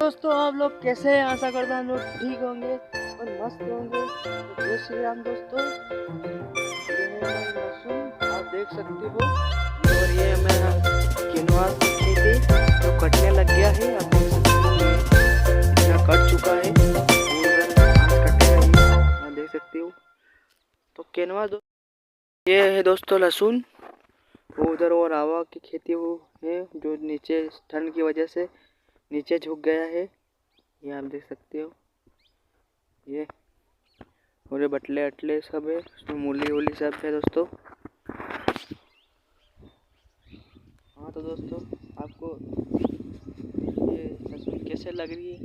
दोस्तों आप लोग कैसे हैं? आशा करता हूँ हम लोग ठीक होंगे और मस्त होंगे। तो जय श्री राम दोस्तों। ये है हमारी लहसुन, आप देख सकते हो। और ये हमें किनवा की थी जो कटने लग गया है। आप देख सकते हो ये इतना कट चुका है। और आज कटेगा ये, आप देख सकते हो। तो किनवा ये है दोस्तों लहसुन। वो उधर और हवा की खेती वो है जो नीचे ठंड की वजह से नीचे झुक गया है। ये आप देख सकते हो। ये और ये बटले अटले सब है, उसमें मूली वूली सब है दोस्तों। हाँ तो दोस्तों आपको ये तस्वीर कैसे लग रही है?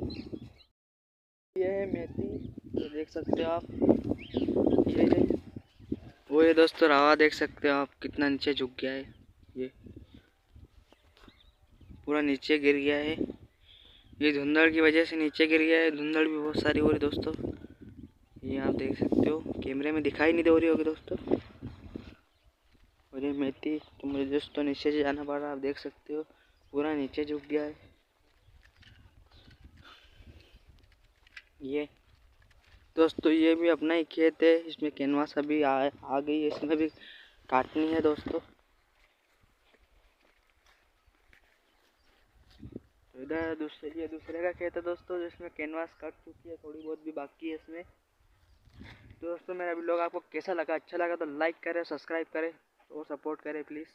ये है मेथी, ये देख सकते हो आप। ये है वो, ये दोस्तों रवा देख सकते हो आप कितना नीचे झुक गया है। ये पूरा नीचे गिर गया है। ये धुंधड़ की वजह से नीचे गिर गया है। धुंधड़ भी बहुत सारी हो रही दोस्तों। ये आप देख सकते हो, कैमरे में दिखाई नहीं दे रही होगी दोस्तों। और ये मेथी तो मुझे दोस्तों नीचे से जाना पड़ रहा है, आप देख सकते हो पूरा नीचे झुक गया है। ये दोस्तों ये भी अपना ही खेत है, इसमें कैनवास अभी आ गई है, इसमें भी काटनी है दोस्तों। तो इधर ये दूसरे का खेत है दोस्तों, जिसमें कैनवास कट चुकी है, थोड़ी बहुत भी बाकी है इसमें। तो दोस्तों मेरा ब्लॉग आपको कैसा लगा? अच्छा लगा तो लाइक करें, सब्सक्राइब करें और सपोर्ट करें प्लीज़।